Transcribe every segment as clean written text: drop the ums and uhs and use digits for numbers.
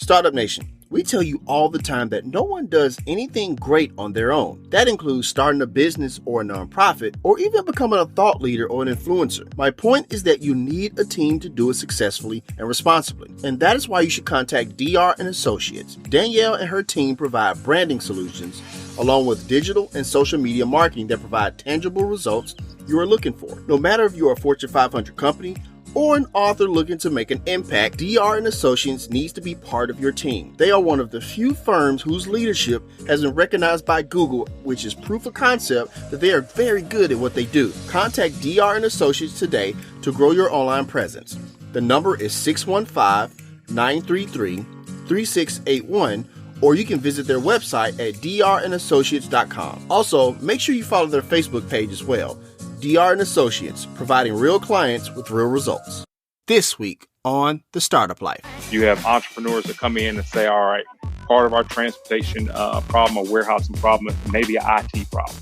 Startup Nation, we tell you all the time that no one does anything great on their own. That includes starting a business or a nonprofit, or even becoming a thought leader or an influencer. My point is that you need a team to do it successfully and responsibly. And that is why you should contact DR & Associates. Danielle and her team provide branding solutions, along with digital and social media marketing that provide tangible results you are looking for. No matter if you are a Fortune 500 company or an author looking to make an impact, DR & Associates needs to be part of your team. They are one of the few firms whose leadership has been recognized by Google, which is proof of concept that they are very good at what they do. Contact DR & Associates today to grow your online presence. The number is 615-933-3681, or you can visit their website at drandassociates.com. Also, make sure you follow their Facebook page as well. DR & Associates, providing real clients with real results. This week on The Startup Life. You have entrepreneurs that come in and say, all right, part of our transportation problem or warehousing problem may be an IT problem,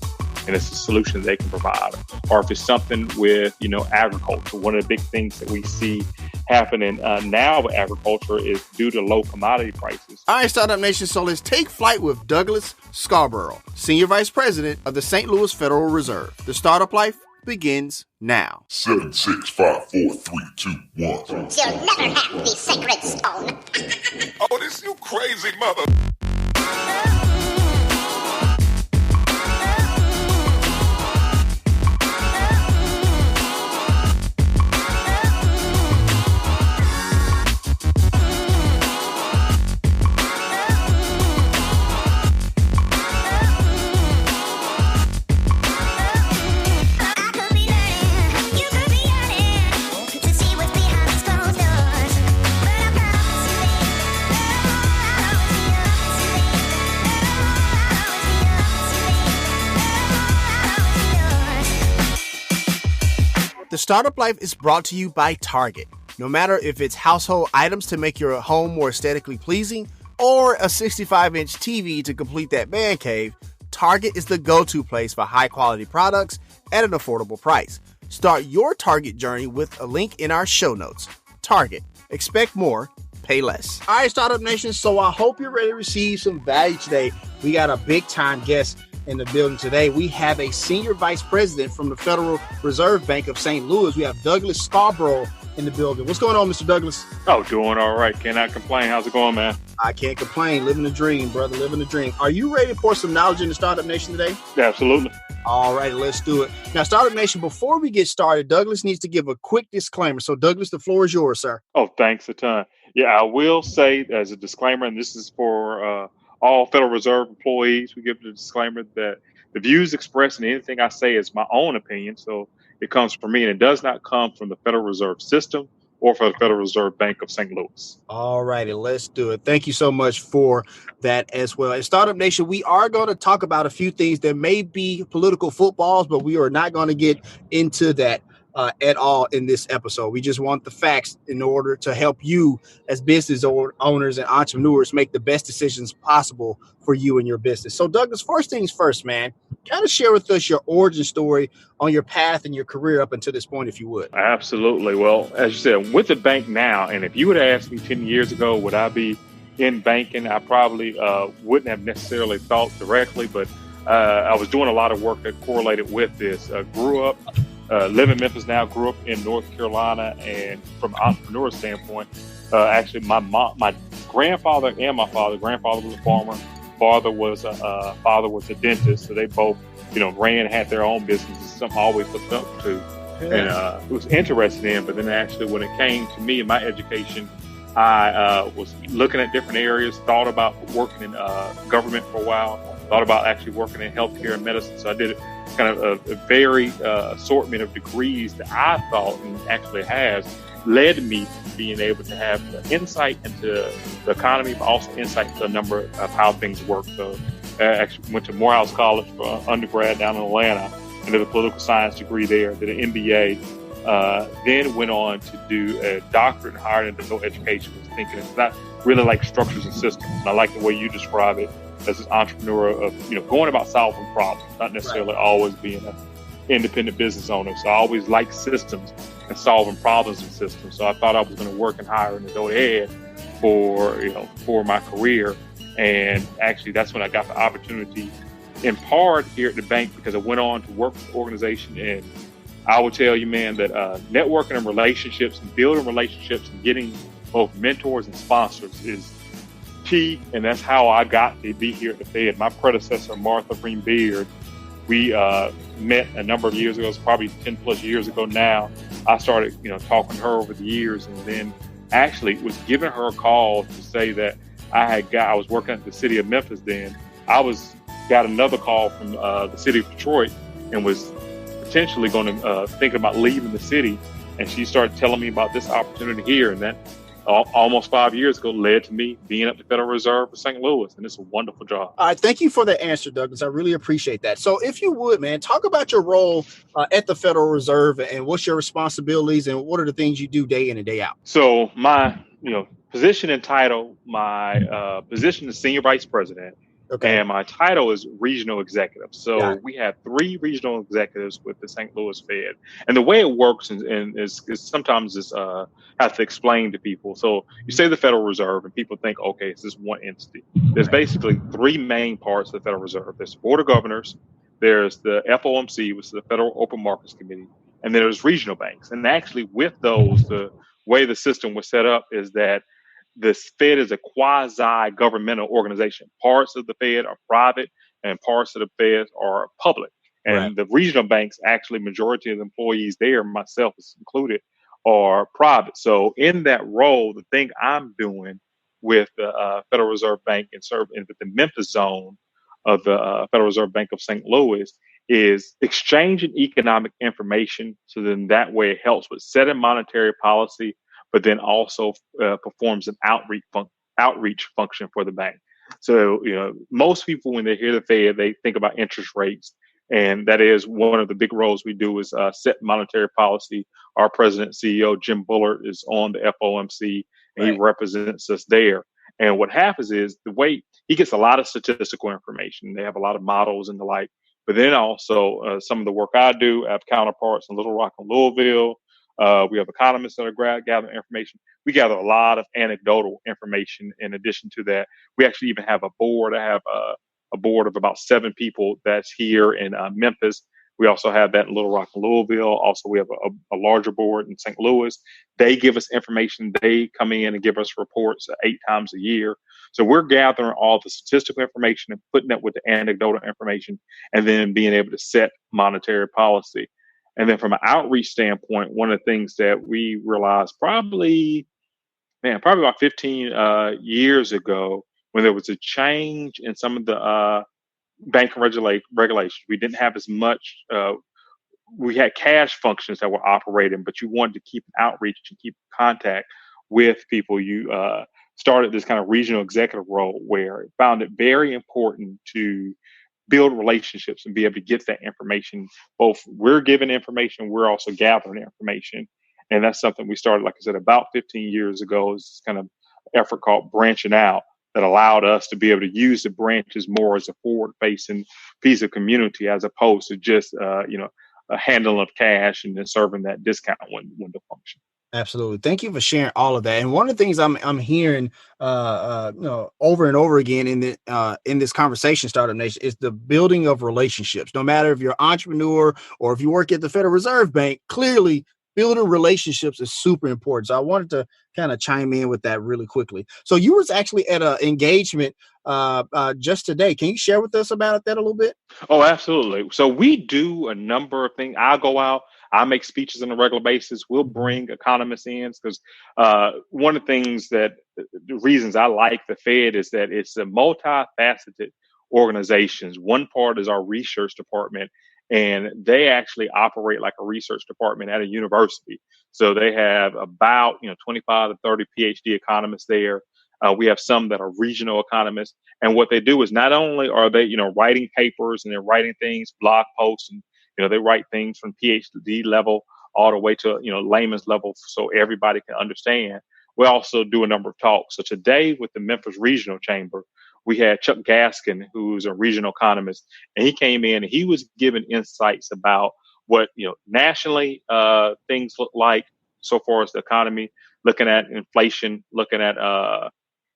and it's a solution that they can provide. Or if it's something with, agriculture, one of the big things that we see happening now with agriculture is due to low commodity prices. All right, Startup Nation, so let's take flight with Douglas Scarboro, Senior Vice President of the St. Louis Federal Reserve. The Startup Life begins now. 7, 6, 5, 4, 3, 2, 1. You'll never have the sacred stone. Otis, you crazy mother... The Startup Life is brought to you by Target. No matter if it's household items to make your home more aesthetically pleasing or a 65-inch TV to complete that man cave, Target is the go-to place for high-quality products at an affordable price. Start your Target journey with a link in our show notes. Target. Expect more, pay less. All right, Startup Nation, so I hope you're ready to receive some value today. We got a big-time guest in the building today. We have a Senior Vice President from the Federal Reserve Bank of St. Louis. We have Douglas Scarboro in the building. What's going on, Mr. Douglas? Oh, doing all right. Cannot complain. How's it going, man? I can't complain. Living the dream, brother. Living the dream. Are you ready to pour some knowledge in the Startup Nation today? Yeah, absolutely. All right, let's do it. Now, Startup Nation, before we get started, Douglas needs to give a quick disclaimer. So, Douglas, the floor is yours, sir. Oh, thanks a ton. Yeah, I will say as a disclaimer, and this is for all Federal Reserve employees, we give the disclaimer that the views expressed in anything I say is my own opinion. So it comes from me, and it does not come from the Federal Reserve System or for the Federal Reserve Bank of St. Louis. All righty, let's do it. Thank you so much for that as well. In Startup Nation, we are going to talk about a few things. There may be political footballs, but we are not going to get into that at all in this episode. We just want the facts in order to help you as business owners and entrepreneurs make the best decisions possible for you and your business. So Douglas, first things first, man, kind of share with us your origin story on your path and your career up until this point, if you would. Absolutely. Well, as you said, I'm with the bank now, and if you would have asked me 10 years ago, would I be in banking? I probably wouldn't have necessarily thought directly, but I was doing a lot of work that correlated with this. Grew up live in Memphis now, grew up in North Carolina, and from an entrepreneur standpoint, actually my grandfather and my father, grandfather was a farmer, father was a dentist, so they both, ran, had their own businesses, something I always looked up to, and was interested in. But then actually when it came to me and my education, I was looking at different areas, thought about working in government for a while, thought about actually working in healthcare and medicine. So I did kind of a very assortment of degrees that I thought and actually has led me to being able to have insight into the economy, but also insight into a number of how things work. So I actually went to Morehouse College for undergrad down in Atlanta and did a political science degree there, did an MBA, then went on to do a doctorate in higher and adult education. Was thinking it's not really like structures and systems. And I like the way you describe it as an entrepreneur of, going about solving problems, not necessarily always being an independent business owner. So I always liked systems and solving problems in systems. So I thought I was going to work in higher and adult ed, for my career. And actually, that's when I got the opportunity, in part here at the bank, because I went on to work with the organization. And I will tell you, man, that networking and relationships and building relationships and getting both mentors and sponsors is key. And that's how I got to be here at the Fed. My predecessor, Martha Green Beard, we met a number of years ago. It's probably 10 plus years ago now. I started, talking to her over the years, and then actually was giving her a call to say that I was working at the city of Memphis then. Got another call from the city of Detroit and was potentially going to thinking about leaving the city. And she started telling me about this opportunity here. And that almost 5 years ago led to me being at the Federal Reserve of St. Louis. And it's a wonderful job. All right. Thank you for the answer, Douglas. I really appreciate that. So if you would, man, talk about your role at the Federal Reserve and what's your responsibilities and what are the things you do day in and day out? So my, position and title, my position is Senior Vice President. Okay. And my title is regional executive. So we have 3 regional executives with the St. Louis Fed. And the way it works is sometimes have to explain to people. So you say the Federal Reserve and people think, okay, it's this one entity. There's basically 3 main parts of the Federal Reserve. There's the Board of Governors, there's the FOMC, which is the Federal Open Markets Committee, and then there's regional banks. And actually with those, the way the system was set up is that the Fed is a quasi-governmental organization. Parts of the Fed are private and parts of the Fed are public. And the regional banks, actually, majority of the employees there, myself is included, are private. So in that role, the thing I'm doing with the Federal Reserve Bank and serving with the Memphis zone of the Federal Reserve Bank of St. Louis is exchanging economic information. So then that way it helps with setting monetary policy, but then also performs an outreach function for the bank. So, most people, when they hear the Fed, they think about interest rates. And that is one of the big roles we do is set monetary policy. Our president, CEO, Jim Bullard, is on the FOMC, and he represents us there. And what happens is the way he gets a lot of statistical information. They have a lot of models and the like. But then also some of the work I do, I have counterparts in Little Rock and Louisville. We have economists that are gathering information. We gather a lot of anecdotal information. In addition to that, we actually even have a board. I have a board of about 7 people that's here in Memphis. We also have that in Little Rock and Louisville. Also, we have a larger board in St. Louis. They give us information. They come in and give us reports 8 times a year. So we're gathering all the statistical information and putting it with the anecdotal information and then being able to set monetary policy. And then from an outreach standpoint, one of the things that we realized probably about 15 years ago, when there was a change in some of the banking regulations, we didn't have as much. We had cash functions that were operating, but you wanted to keep outreach and keep contact with people. You started this kind of regional executive role where it found it very important to build relationships and be able to get that information. Both we're giving information, we're also gathering information. And that's something we started, like I said, about 15 years ago. It's kind of effort called branching out that allowed us to be able to use the branches more as a forward-facing piece of community as opposed to just, a handling of cash and then serving that discount window function. Absolutely. Thank you for sharing all of that. And one of the things I'm hearing, over and over again in this conversation, Startup Nation, is the building of relationships. No matter if you're an entrepreneur or if you work at the Federal Reserve Bank, clearly building relationships is super important. So I wanted to kind of chime in with that really quickly. So you was actually at an engagement just today. Can you share with us about that a little bit? Oh, absolutely. So we do a number of things. I'll go out. I make speeches on a regular basis. We'll bring economists in because one of the things the reasons I like the Fed is that it's a multifaceted organization. One part is our research department, and they actually operate like a research department at a university. So they have about 25 to 30 PhD economists there. We have some that are regional economists, and what they do is not only are they writing papers and they're writing things, blog posts, and they write things from PhD level all the way to layman's level, so everybody can understand. We also do a number of talks. So today with the Memphis Regional Chamber, we had Chuck Gaskin, who's a regional economist, and he came in and he was giving insights about what nationally things look like so far as the economy, looking at inflation, looking at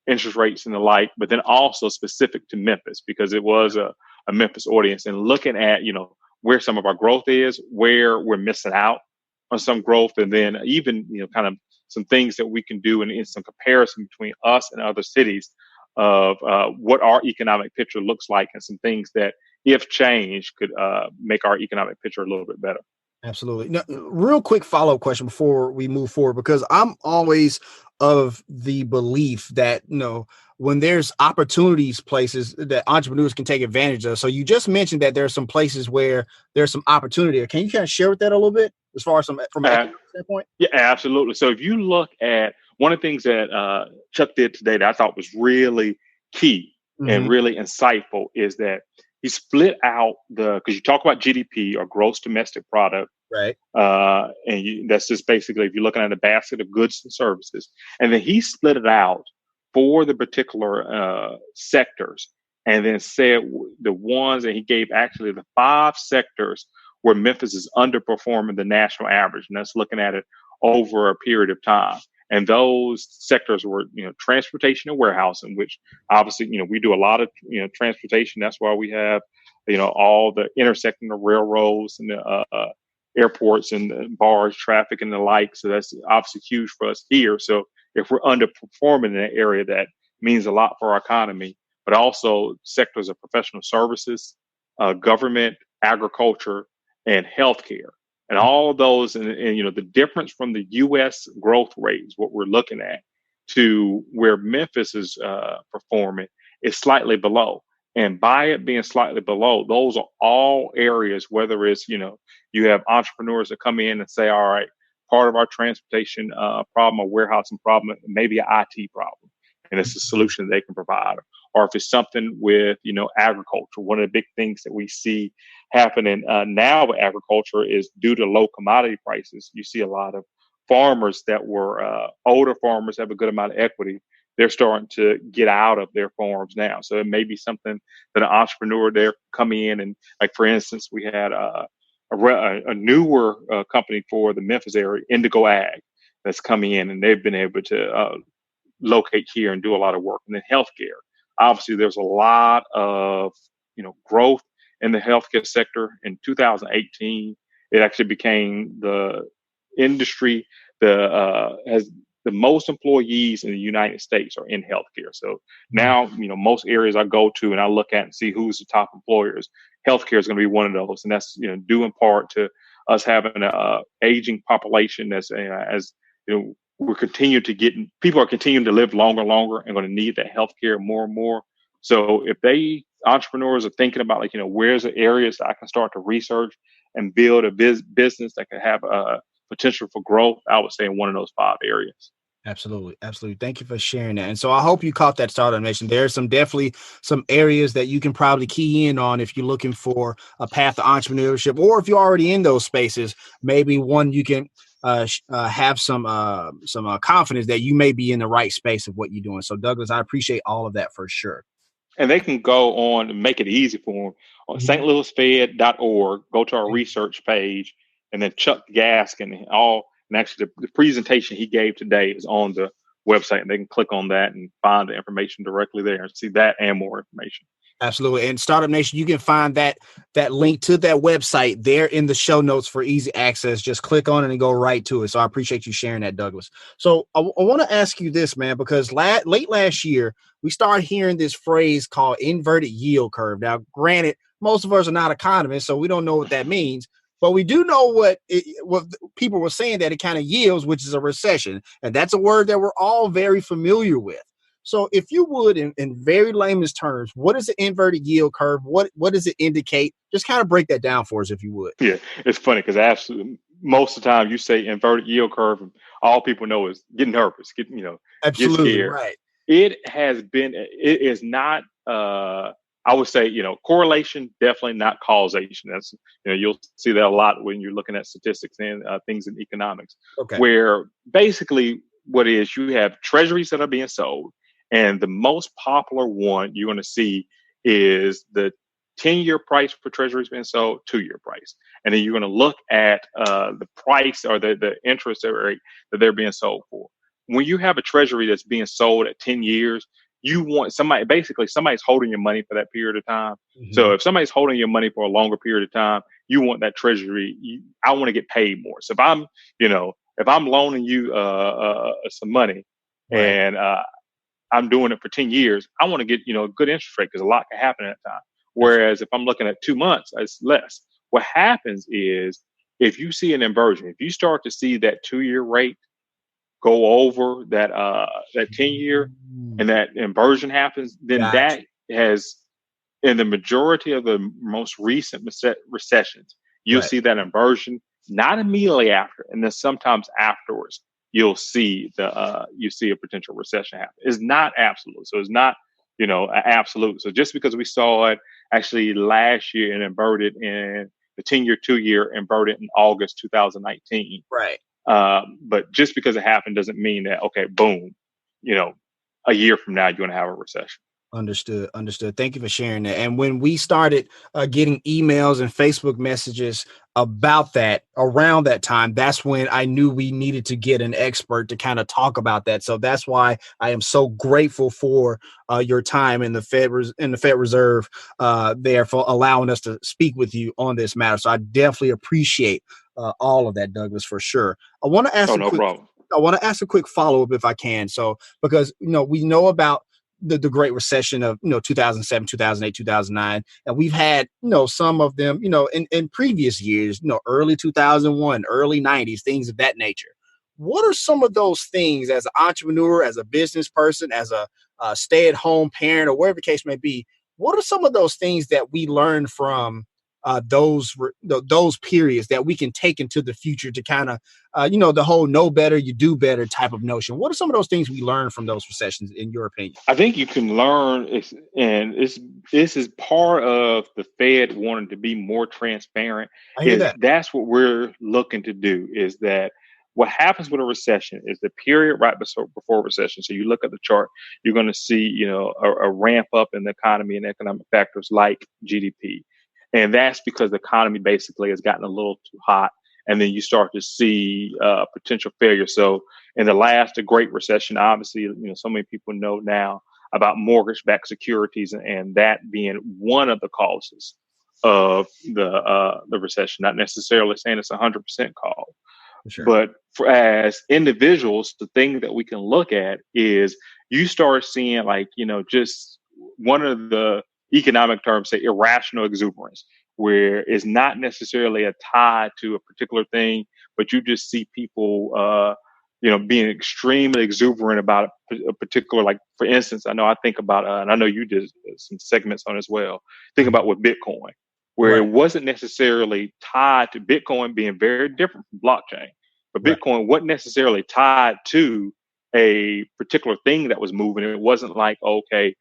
interest rates and the like, but then also specific to Memphis, because it was a Memphis audience, and looking at, where some of our growth is, where we're missing out on some growth, and then even, kind of some things that we can do in some comparison between us and other cities of what our economic picture looks like, and some things that, if changed, could make our economic picture a little bit better. Absolutely. Now, real quick follow-up question before we move forward, because I'm always of the belief that, when there's opportunities, places that entrepreneurs can take advantage of. So you just mentioned that there are some places where there's some opportunity. Can you kind of share with that a little bit as far as from an economic standpoint? Yeah, absolutely. So if you look at one of the things that Chuck did today that I thought was really key and really insightful is that he split out because you talk about GDP, or gross domestic product. Right. That's just basically, if you're looking at a basket of goods and services, and then he split it out for the particular sectors, and then said the ones, and he gave actually the 5 sectors where Memphis is underperforming the national average, and that's looking at it over a period of time. And those sectors were, transportation and warehousing, which obviously, we do a lot of, transportation. That's why we have, all the intersecting of railroads and the airports and the barge traffic and the like. So that's obviously huge for us here. So if we're underperforming in that area, that means a lot for our economy. But also sectors of professional services, government, agriculture, and healthcare. And all of those, and the difference from the U.S. growth rates, what we're looking at, to where Memphis is performing, is slightly below. And by it being slightly below, those are all areas, whether it's, you have entrepreneurs that come in and say, all right, part of our transportation problem, or warehousing problem, maybe an IT problem, and it's a solution that they can provide. Or if it's something with, agriculture, one of the big things that we see happening now with agriculture is, due to low commodity prices, you see a lot of farmers that were older farmers, have a good amount of equity. They're starting to get out of their farms now. So it may be something that an entrepreneur there come in, and, like, for instance, we had a newer company for the Memphis area, Indigo Ag, that's coming in, and they've been able to locate here and do a lot of work. And then healthcare. Obviously, there's a lot of, growth in the healthcare sector. In 2018, it actually became the industry that has the most employees in the United States are in healthcare. So now, most areas I go to and I look at and see who's the top employers, healthcare is going to be one of those. And that's, due in part to us having an aging population that's, people are continuing to live longer and longer, and going to need that healthcare more and more. So if entrepreneurs are thinking about, like, where's the areas that I can start to research and build a business that can have a potential for growth, I would say in one of those 5 areas. Absolutely. Absolutely. Thank you for sharing that. And so I hope you caught that startup nation. There's definitely some areas that you can probably key in on if you're looking for a path to entrepreneurship, or if you're already in those spaces, maybe one you can have some confidence that you may be in the right space of what you're doing. So Douglas, I appreciate all of that for sure. And they can go on and make it easy for them on stlouisfed.org, go to our research page, and then Chuck Gaskin and actually the presentation he gave today is on the website, and they can click on that and find the information directly there and see that and more information. Absolutely. And Startup Nation, you can find that link to that website there in the show notes for easy access. Just click on it and go right to it. So I appreciate you sharing that, Douglas. So I want to ask you this, man, because late last year, we started hearing this phrase called inverted yield curve. Now, granted, most of us are not economists, so we don't know what that means. But we do know what people were saying that it kind of yields, which is a recession. And that's a word that we're all very familiar with. So if you would, in very layman's terms, what is the inverted yield curve? What does it indicate? Just kind of break that down for us, if you would. Yeah, it's funny because absolutely most of the time you say inverted yield curve, and all people know is get nervous, get scared. Right. It is not, I would say, correlation, definitely not causation. That's, you'll see that a lot when you're looking at statistics and things in economics, where basically what is, you have treasuries that are being sold. And the most popular one you're going to see is the 10-year price for treasuries being sold, 2-year price. And then you're going to look at the price or the interest rate that they're being sold for. When you have a treasury that's being sold at 10 years, you want somebody's holding your money for that period of time. Mm-hmm. So if somebody's holding your money for a longer period of time, you want that treasury. I want to get paid more. So if I'm loaning you some money, Right. and I'm doing it for 10 years, I want to get, a good interest rate because a lot can happen at that time. Whereas if I'm looking at 2 months, it's less. What happens is if you see an inversion, if you start to see that 2-year rate go over that 10-year and that inversion happens, then Gotcha. that has, in the majority of the most recent recessions, you'll Right. see that inversion not immediately after, and then sometimes afterwards you'll see a potential recession happen. It's not absolute, so it's not absolute. So just because we saw it actually last year and inverted in the 10-year, 2-year inverted in August 2019, Right. but just because it happened doesn't mean that boom, a year from now you're going to have a recession. Understood. Thank you for sharing that. And when we started getting emails and Facebook messages about that around that time, that's when I knew we needed to get an expert to kind of talk about that. So that's why I am so grateful for your time in the Fed Reserve there for allowing us to speak with you on this matter. So I definitely appreciate all of that, Douglas, for sure. I want to ask a quick follow-up if I can. So because we know about the Great Recession of 2007, 2008, 2009, and we've had some of them in previous years, early 2001, early 90s, things of that nature. What are some of those things as an entrepreneur, as a business person, as a stay-at-home parent, or whatever the case may be? What are some of those things that we learn from those periods that we can take into the future to kind of the whole know better, you do better type of notion? What are some of those things we learn from those recessions, in your opinion? I think you can learn, this is part of the Fed wanting to be more transparent. I hear that. That's what we're looking to do. Is that what happens with a recession is the period right before recession. So you look at the chart, you're going to see a ramp up in the economy and economic factors like GDP. And that's because the economy basically has gotten a little too hot. And then you start to see potential failure. So in the Great Recession, obviously, so many people know now about mortgage-backed securities and that being one of the causes of the recession. Not necessarily saying it's 100% cause. Sure. But as individuals, the thing that we can look at is you start seeing just one of the economic terms, say irrational exuberance, where it's not necessarily a tie to a particular thing, but you just see people, being extremely exuberant about a particular, for instance, I think about, and I know you did some segments on as well. Think about with Bitcoin, where Right. it wasn't necessarily tied to Bitcoin being very different from blockchain, but Bitcoin wasn't necessarily tied to a particular thing that was moving. It wasn't like, okay,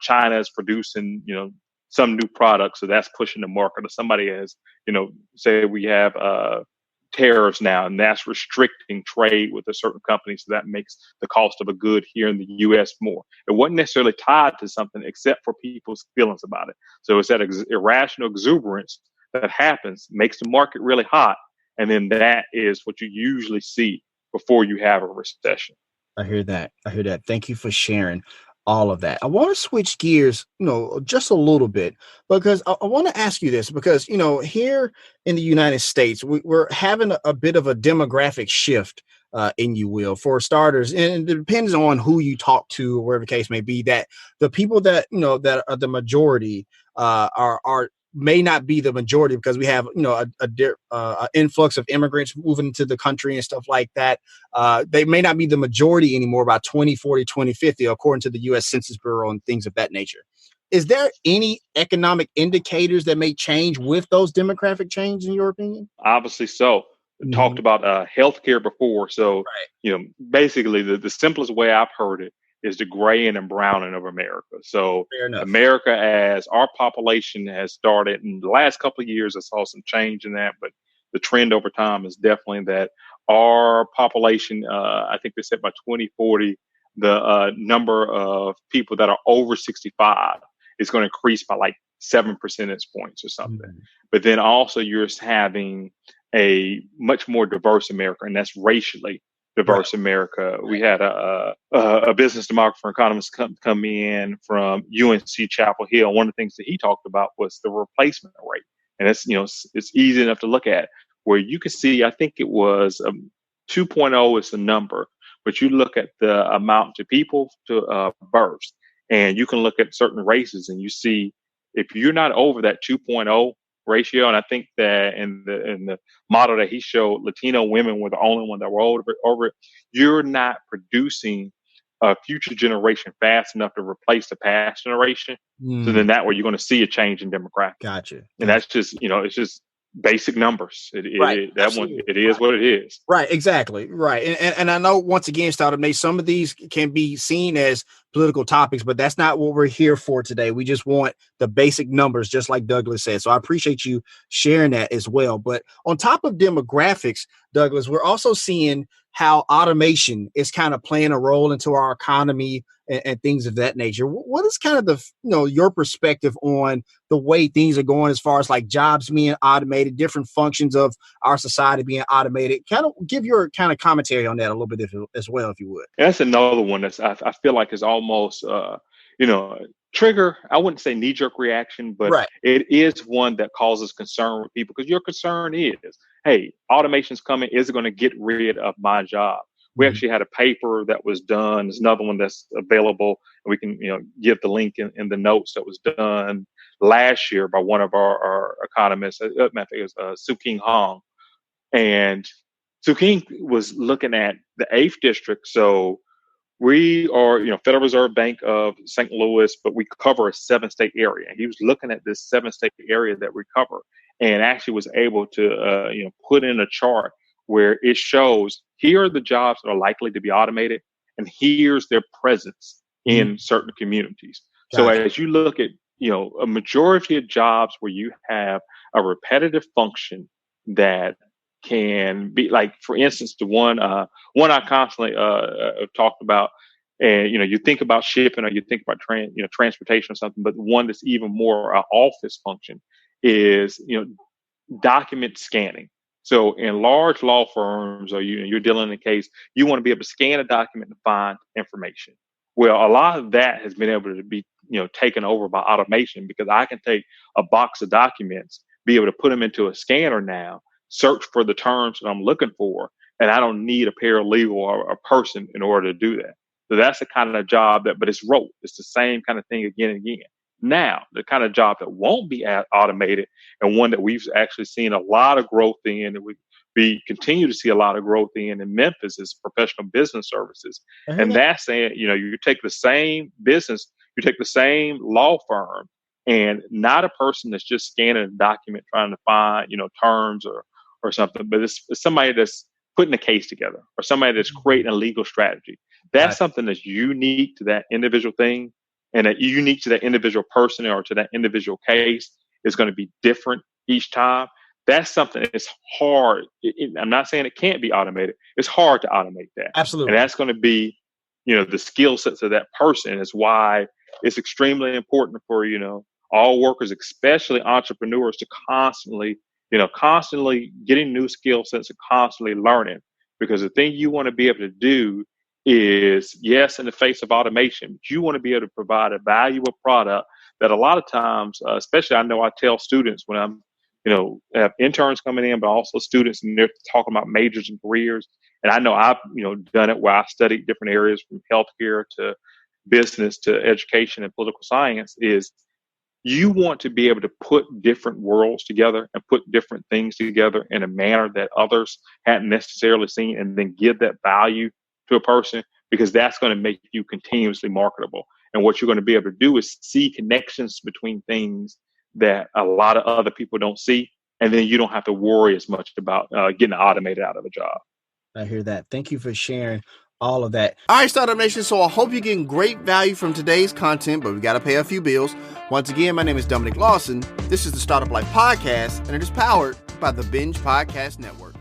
China is producing, some new product, so that's pushing the market. Or somebody has, say we have tariffs now, and that's restricting trade with a certain company, so that makes the cost of a good here in the U.S. more. It wasn't necessarily tied to something except for people's feelings about it. So it's that irrational exuberance that happens, makes the market really hot, and then that is what you usually see before you have a recession. I hear that. Thank you for sharing all of that. I want to switch gears, just a little bit, because I want to ask you this, because, here in the United States, we're having a bit of a demographic shift, you will, for starters. And it depends on who you talk to or whatever the case may be, that the people that, that are the majority are may not be the majority, because we have, a influx of immigrants moving into the country and stuff like that. They may not be the majority anymore by 2040, 2050, according to the U.S. Census Bureau and things of that nature. Is there any economic indicators that may change with those demographic changes, in your opinion? Obviously so. Mm-hmm. Talked about healthcare before. So, basically the simplest way I've heard it is the graying and browning of America. So America, as our population has started in the last couple of years, I saw some change in that, but the trend over time is definitely that our population, I think they said by 2040, the number of people that are over 65 is going to increase by 7 percentage points or something. But then also you're having a much more diverse America, and that's racially diverse America. We had a business demographer economist come in from UNC Chapel Hill. One of the things that he talked about was the replacement rate. And it's, it's easy enough to look at, where you can see, I think it was 2.0 is the number, but you look at the amount to people to births, and you can look at certain races, and you see if you're not over that 2.0 ratio, and I think that in the model that he showed, Latino women were the only one that were over it, you're not producing a future generation fast enough to replace the past generation. So then that way you're going to see a change in demographics. Gotcha. And that's just, it's just basic numbers. It is what it is. Right. Exactly. Right. And I know, once again, some of these can be seen as political topics, but that's not what we're here for today. We just want the basic numbers, just like Douglas said. So I appreciate you sharing that as well. But on top of demographics, Douglas, we're also seeing how automation is kind of playing a role into our economy and things of that nature. What is kind of your perspective on the way things are going as far as like jobs being automated, different functions of our society being automated? Kind of give your kind of commentary on that a little bit as well, if you would. That's another one that's I feel like is almost trigger. I wouldn't say knee-jerk reaction, but it is one that causes concern with people, because your concern is, hey, automation's coming. Is it going to get rid of my job? We actually had a paper that was done. There's another one that's available, and we can give the link in the notes, that was done last year by one of our economists. I think it was Soo King Hong. And Soo King was looking at the 8th district. So we are, Federal Reserve Bank of St. Louis, but we cover a 7-state area. He was looking at this 7-state area that we cover, and actually was able to, put in a chart where it shows, here are the jobs that are likely to be automated, and here's their presence in certain communities. So as you look at, a majority of jobs where you have a repetitive function that can be, like, for instance, the one I constantly talked about, and you think about shipping, or you think about transportation or something, but one that's even more office function is document scanning. So in large law firms, or you're dealing in a case, you want to be able to scan a document and find information. Well, a lot of that has been able to be taken over by automation, because I can take a box of documents, be able to put them into a scanner now, search for the terms that I'm looking for, and I don't need a paralegal or a person in order to do that. So that's the kind of job but it's rote. It's the same kind of thing again and again. Now, the kind of job that won't be automated, and one that we've actually seen a lot of growth in, and we continue to see a lot of growth in Memphis, is professional business services. And that's saying, you take the same business, you take the same law firm, and not a person that's just scanning a document trying to find, terms or something, but it's somebody that's putting a case together, or somebody that's creating a legal strategy. That's something that's unique to that individual thing, and that unique to that individual person or to that individual case is going to be different each time. That's something that's hard. I'm not saying it can't be automated. It's hard to automate that. Absolutely. And that's going to be, the skill sets of that person. Is why it's extremely important for, all workers, especially entrepreneurs, to constantly getting new skill sets and constantly learning. Because the thing you want to be able to do is, yes, in the face of automation, but you want to be able to provide a valuable product that a lot of times, especially I know I tell students when I'm, have interns coming in, but also students, and they're talking about majors and careers. And I know I've, done it where I studied different areas from healthcare to business to education and political science, is you want to be able to put different worlds together and put different things together in a manner that others hadn't necessarily seen, and then give that value to a person, because that's going to make you continuously marketable. And what you're going to be able to do is see connections between things that a lot of other people don't see. And then you don't have to worry as much about getting automated out of a job. I hear that. Thank you for sharing all of that. All right, Startup Nation. So I hope you're getting great value from today's content, but we got to pay a few bills. Once again, my name is Dominic Lawson. This is the Startup Life Podcast, and it is powered by the Binge Podcast Network.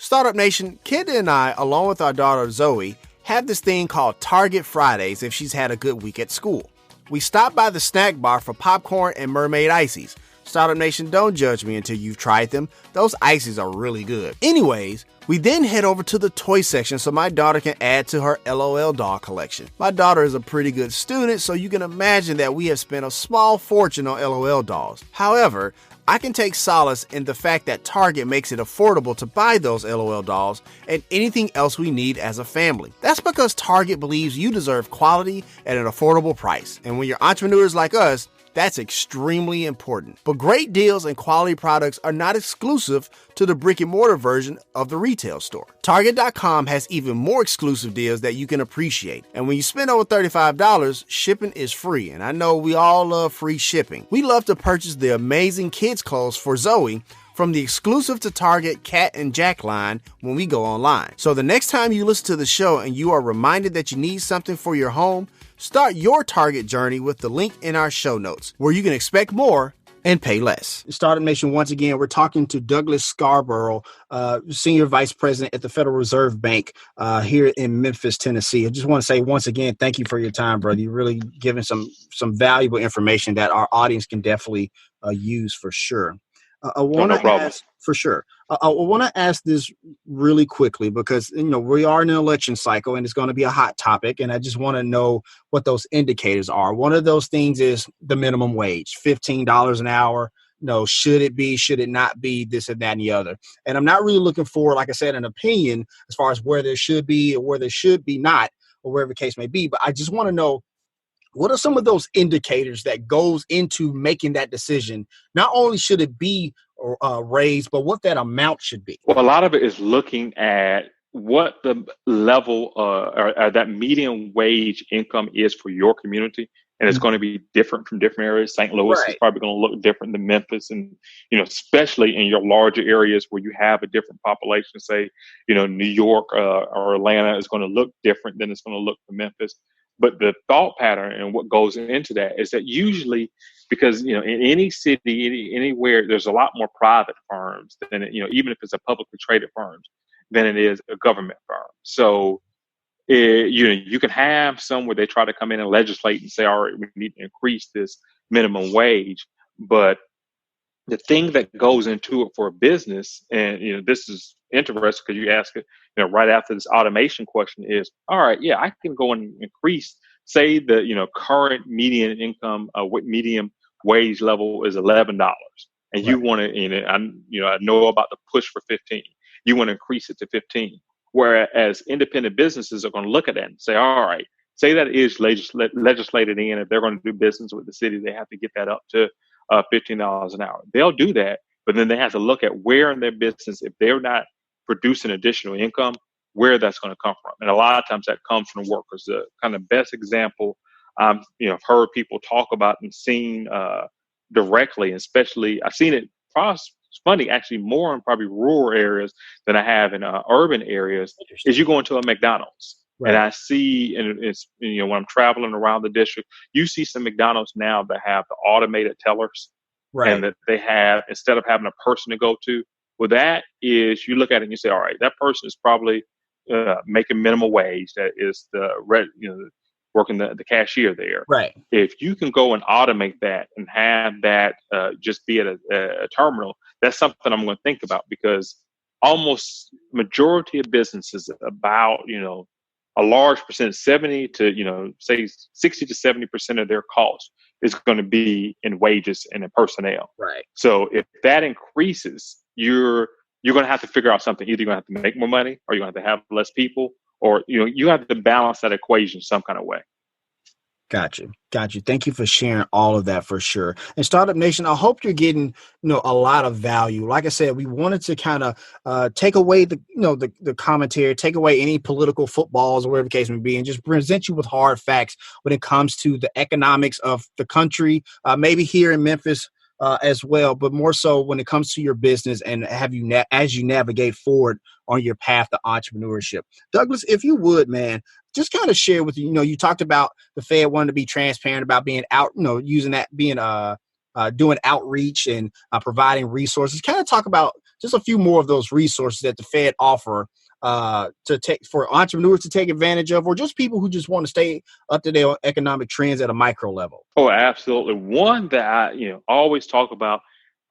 Startup Nation, Kenda and I, along with our daughter Zoe, have this thing called Target Fridays if she's had a good week at school. We stop by the snack bar for popcorn and mermaid ices. Startup Nation, don't judge me until you've tried them. Those ices are really good. Anyways, we then head over to the toy section so my daughter can add to her LOL doll collection. My daughter is a pretty good student, so you can imagine that we have spent a small fortune on LOL dolls. However, I can take solace in the fact that Target makes it affordable to buy those LOL dolls and anything else we need as a family. That's because Target believes you deserve quality at an affordable price. And when you're entrepreneurs like us, that's extremely important. But great deals and quality products are not exclusive to the brick and mortar version of the retail store. Target.com has even more exclusive deals that you can appreciate. And when you spend over $35, shipping is free. And I know we all love free shipping. We love to purchase the amazing kids clothes for Zoe from the exclusive to Target Cat and Jack line when we go online. So the next time you listen to the show and you are reminded that you need something for your home, start your Target journey with the link in our show notes, where you can expect more and pay less. Startup Nation, once again, we're talking to Douglas Scarboro, Senior Vice President at the Federal Reserve Bank here in Memphis, Tennessee. I just want to say once again, thank you for your time, brother. You're really giving some valuable information that our audience can definitely use for sure. I want to ask for sure. I want to ask this really quickly because, we are in an election cycle and it's going to be a hot topic. And I just want to know what those indicators are. One of those things is the minimum wage, $15 an hour. Should it be, should it not be, this and that and the other. And I'm not really looking for, like I said, an opinion as far as where there should be or where there should be not, or wherever the case may be. But I just want to know, what are some of those indicators that goes into making that decision? Not only should it be raised, but what that amount should be? Well, a lot of it is looking at what the level or that median wage income is for your community. And it's going to be different from different areas. St. Louis is probably going to look different than Memphis. And, especially in your larger areas where you have a different population, say, New York or Atlanta is going to look different than it's going to look for Memphis. But the thought pattern and what goes into that is that usually, because, in any city, anywhere, there's a lot more private firms than, even if it's a publicly traded firms, than it is a government firm. So, you can have some where they try to come in and legislate and say, all right, we need to increase this minimum wage. But the thing that goes into it for a business, and, this is interesting because you ask it, right after this automation question is, all right, yeah, I can go and increase, say the, current median income, medium wage level is $11. And you want to, I know about the push for 15. You want to increase it to 15. Whereas independent businesses are going to look at that and say, all right, say that is legislated in. If they're going to do business with the city, they have to get that up to $15 an hour. They'll do that, but then they have to look at where in their business, if they're not producing additional income, where that's going to come from. And a lot of times that comes from workers. The kind of best example I've heard people talk about and seen directly, especially I've seen it. It's funny, actually, more in probably rural areas than I have in urban areas. Is you go into a McDonald's. Right. And I see, and it's, when I'm traveling around the district, you see some McDonald's now that have the automated tellers, right? And that they have, instead of having a person to go to, well, that is, you look at it and you say, all right, that person is probably making minimum wage. That is working the cashier there. Right. If you can go and automate that and have that just be at a terminal, that's something I'm going to think about, because almost majority of businesses, about, a large percent, 70 to, say 60 to 70% of their cost is going to be in wages and in personnel. Right. So if that increases, you're going to have to figure out something. Either you're going to have to make more money, or you're going to have to have less people, or, you have to balance that equation some kind of way. Got you. Thank you for sharing all of that for sure. And Startup Nation, I hope you're getting, a lot of value. Like I said, we wanted to kind of take away the commentary, take away any political footballs or whatever the case may be, and just present you with hard facts when it comes to the economics of the country, maybe here in Memphis as well, but more so when it comes to your business and as you navigate forward on your path to entrepreneurship. Douglas, if you would, man, just kind of share with you, you talked about the Fed wanting to be transparent about being out, using that, being doing outreach and providing resources. Kind of talk about just a few more of those resources that the Fed offer for entrepreneurs to take advantage of, or just people who just want to stay up to date on economic trends at a micro level? Oh, absolutely. One that I, always talk about,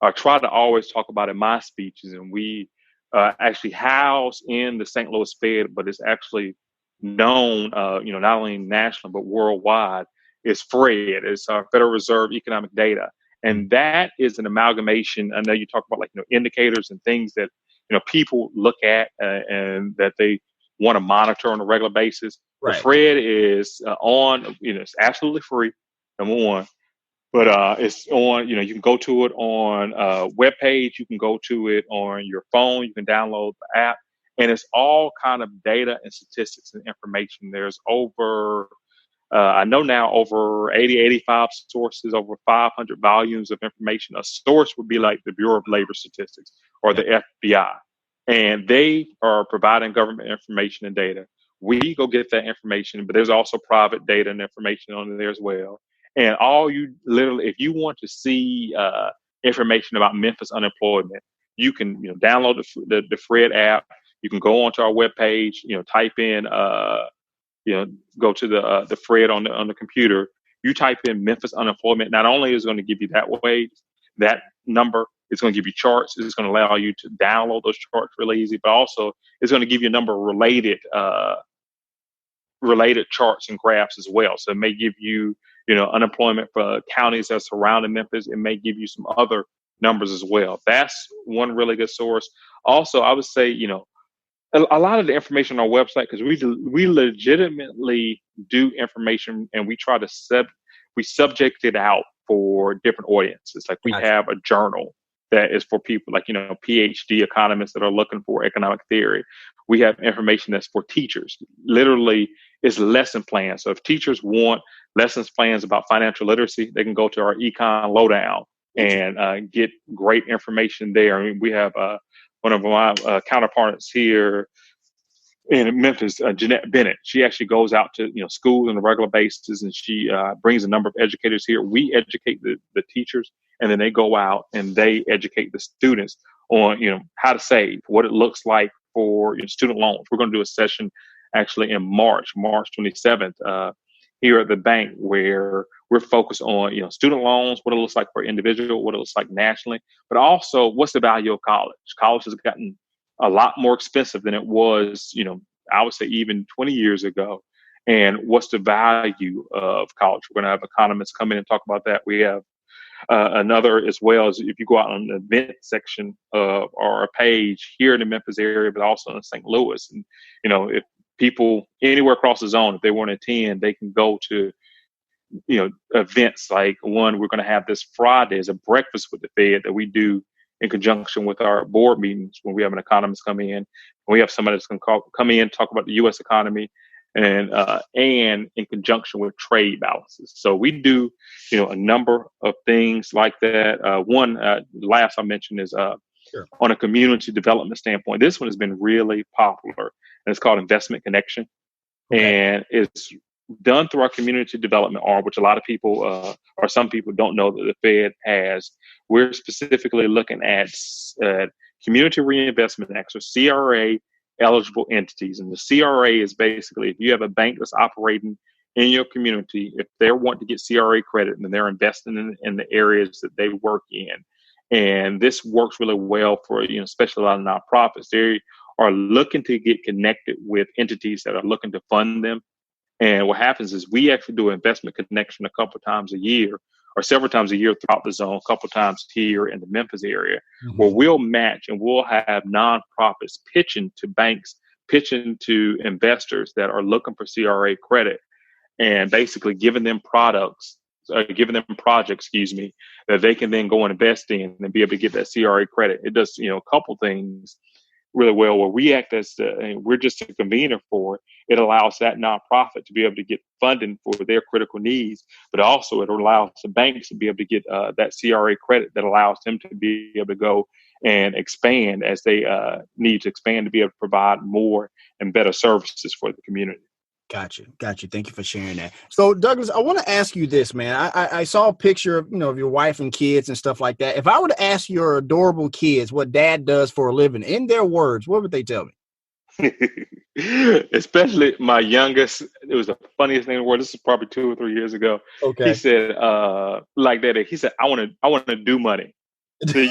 or try to always talk about in my speeches, and we actually house in the St. Louis Fed, but it's actually known, not only nationally but worldwide, is FRED. It's our Federal Reserve Economic Data, and that is an amalgamation. I know you talk about indicators and things that people look at and that they want to monitor on a regular basis. Right. The FRED is it's absolutely free. Number one, but it's on. You can go to it on a web page. You can go to it on your phone. You can download the app, and it's all kind of data and statistics and information. There's I know now over 80, 85 sources, over 500 volumes of information. A source would be like the Bureau of Labor Statistics or the FBI, and they are providing government information and data. We go get that information, but there's also private data and information on there as well. And if you want to see information about Memphis unemployment, you can download the FRED app. You can go onto our webpage, type in, go to the FRED on the computer. You type in Memphis unemployment. Not only is it going to give you that number, it's going to give you charts. It's going to allow you to download those charts really easy, but also it's going to give you a number of related charts and graphs as well. So it may give you, unemployment for counties that surrounding Memphis. It may give you some other numbers as well. That's one really good source. Also, I would say, a lot of the information on our website, because we legitimately do information and we try to subject it out for different audiences. Like we have a journal that is for people like, PhD economists that are looking for economic theory. We have information that's for teachers. Literally, it's lesson plans. So if teachers want lessons plans about financial literacy, they can go to our Econ Lowdown and get great information there. I mean, we have one of my counterparts here in Memphis, Jeanette Bennett. She actually goes out to schools on a regular basis, and she brings a number of educators here. We educate the teachers, and then they go out and they educate the students on how to save, what it looks like for student loans. We're going to do a session actually in March 27th here at the bank, where we're focused on student loans, what it looks like for individual, what it looks like nationally, but also what's the value of college. College has gotten a lot more expensive than it was, I would say even 20 years ago. And what's the value of college? We're going to have economists come in and talk about that. We have another, as well as if you go out on the event section of our page here in the Memphis area, but also in St. Louis. And, if people anywhere across the zone, if they want to attend, they can go to, events like one we're going to have this Friday is a breakfast with the Fed that we do in conjunction with our board meetings when we have an economist come in. And we have somebody that's going to come in, talk about the U.S. economy, and in conjunction with trade balances. So we do, a number of things like that. One, last I mentioned is Sure. On a community development standpoint. This one has been really popular, and it's called Investment Connection. Okay. And it's done through our community development arm, which a lot of people or some people don't know that the Fed has. We're specifically looking at community reinvestment acts, or CRA eligible entities. And the CRA is basically if you have a bank that's operating in your community, if they want to get CRA credit, then they're investing in the areas that they work in. And this works really well for, especially a lot of nonprofits. They are looking to get connected with entities that are looking to fund them. And what happens is we actually do an investment connection a couple of times a year, or several times a year throughout the zone, a couple of times here in the Memphis area, where we'll match and we'll have nonprofits pitching to banks, pitching to investors that are looking for CRA credit, and basically giving them projects, that they can then go and invest in and be able to get that CRA credit. It does, a couple things really well, where we act as we're just a convener for it. It allows that nonprofit to be able to get funding for their critical needs, but also it allows the banks to be able to get that CRA credit that allows them to be able to go and expand as they need to expand to be able to provide more and better services for the community. Gotcha. Thank you for sharing that. So, Douglas, I want to ask you this, man. I saw a picture of, of your wife and kids and stuff like that. If I were to ask your adorable kids what dad does for a living, in their words, what would they tell me? Especially my youngest, it was the funniest thing in the world. This is probably 2 or 3 years ago. Okay. He said, like that, he said, I want to do money. So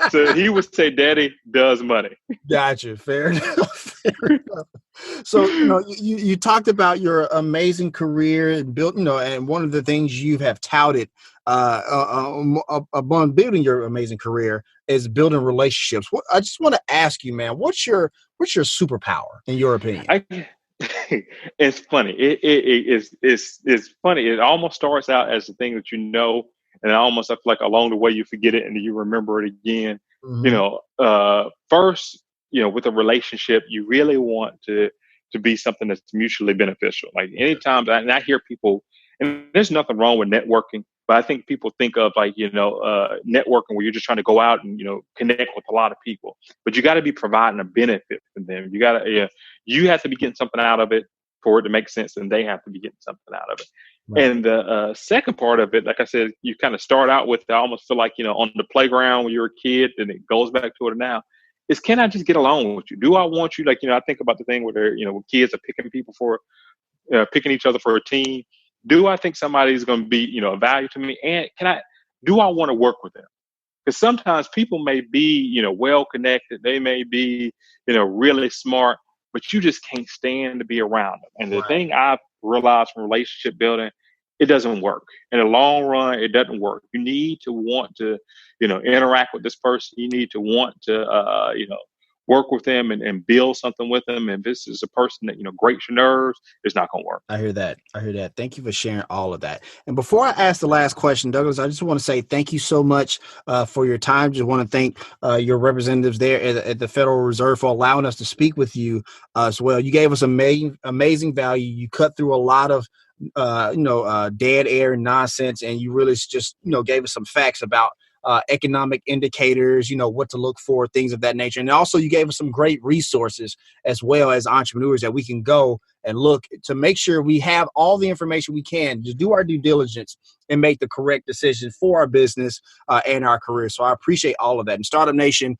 so he would say, Daddy does money. Gotcha. Fair enough. So, you talked about your amazing career and built, and one of the things you have touted upon building your amazing career is building relationships. I just want to ask you, man, what's your superpower in your opinion? It's funny. It's funny. It almost starts out as a thing that and almost I feel like along the way you forget it and then you remember it again. Mm-hmm. First, with a relationship, you really want to be something that's mutually beneficial. Like anytime, and I hear people, and there's nothing wrong with networking, but I think people think of like, networking where you're just trying to go out and, connect with a lot of people, but you got to be providing a benefit for them. You have to be getting something out of it for it to make sense, and they have to be getting something out of it. Right. And the second part of it, like I said, you kind of start out with, I almost feel like, on the playground when you're a kid, and it goes back to it now, is can I just get along with you? Do I want you? Like, I think about the thing where they're, when kids are picking each other for a team. Do I think somebody's going to be, a value to me? And do I want to work with them? Because sometimes people may be, well connected. They may be, really smart, but you just can't stand to be around them. And the thing I've realized from relationship building, it doesn't work. In the long run, it doesn't work. You need to want to, interact with this person. You need to want to, work with them and build something with them. And this is a person that, grates your nerves, it's not going to work. I hear that. Thank you for sharing all of that. And before I ask the last question, Douglas, I just want to say thank you so much for your time. Just want to thank your representatives there at the Federal Reserve for allowing us to speak with you as well. You gave us amazing value. You cut through a lot of dead air and nonsense, and you really just, gave us some facts about economic indicators, what to look for, things of that nature. And also you gave us some great resources as well as entrepreneurs that we can go and look to make sure we have all the information we can to do our due diligence and make the correct decision for our business and our career. So I appreciate all of that. And Startup Nation,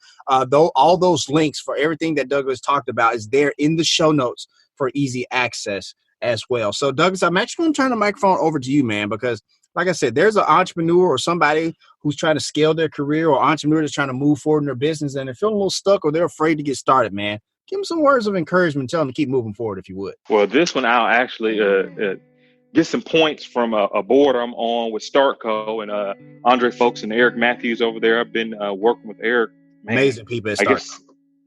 though, all those links for everything that Douglas talked about is there in the show notes for easy access as well. So Douglas, I'm actually going to turn the microphone over to you, man, because like I said, there's an entrepreneur or somebody who's trying to scale their career or entrepreneur that's trying to move forward in their business and they're feeling a little stuck or they're afraid to get started, man. Give them some words of encouragement. Tell them to keep moving forward if you would. Well, this one, I'll actually get some points from a board I'm on with StartCo and Andre Folks and Eric Matthews over there. I've been working with Eric. Man, amazing people at StartCo.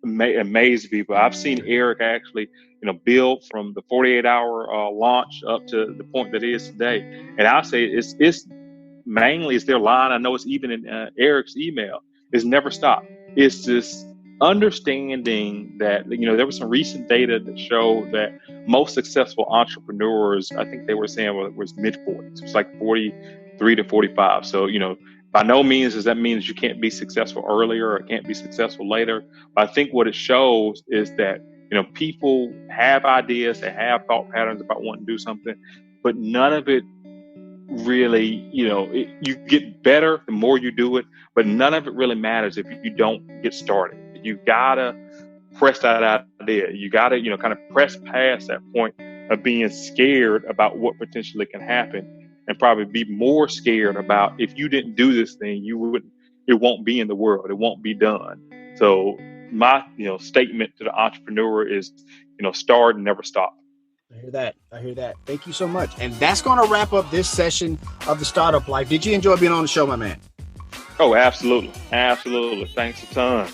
Amazing people. I've seen Eric actually, build from the 48-hour launch up to the point that it is today. And I'll say it's mainly their line. I know it's even in Eric's email. It's never stopped. It's just understanding that, there was some recent data that showed that most successful entrepreneurs, I think they were saying was mid-40s. It's like 43 to 45. So, by no means does that mean that you can't be successful earlier or can't be successful later. But I think what it shows is that, people have ideas, they have thought patterns about wanting to do something, but none of it really, you get better the more you do it, but none of it really matters if you don't get started. You gotta press that idea. You gotta, kind of press past that point of being scared about what potentially can happen, and probably be more scared about if you didn't do this thing, it won't be in the world. It won't be done. So my, statement to the entrepreneur is, start and never stop. I hear that. Thank you so much. And that's going to wrap up this session of the Startup Life. Did you enjoy being on the show, my man? Oh, absolutely. Thanks a ton.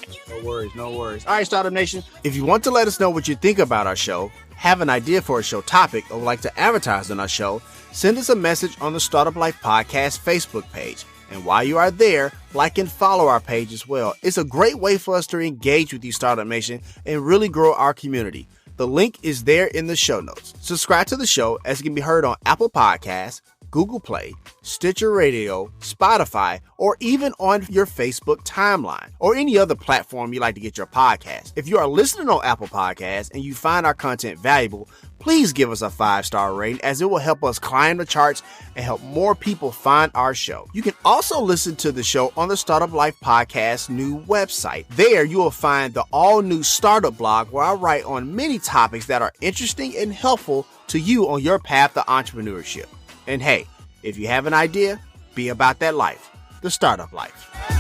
No worries. All right, Startup Nation. If you want to let us know what you think about our show, have an idea for a show topic, or would like to advertise on our show, send us a message on the Startup Life Podcast Facebook page. And while you are there, like and follow our page as well. It's a great way for us to engage with you, Startup Nation, and really grow our community. The link is there in the show notes. Subscribe to the show as it can be heard on Apple Podcasts, Google Play, Stitcher Radio, Spotify, or even on your Facebook timeline or any other platform you like to get your podcast. If you are listening on Apple Podcasts and you find our content valuable, please give us a 5-star rating, as it will help us climb the charts and help more people find our show. You can also listen to the show on the Startup Life Podcast new website. There you will find the all-new startup blog where I write on many topics that are interesting and helpful to you on your path to entrepreneurship. And hey, if you have an idea, be about that life, the startup life.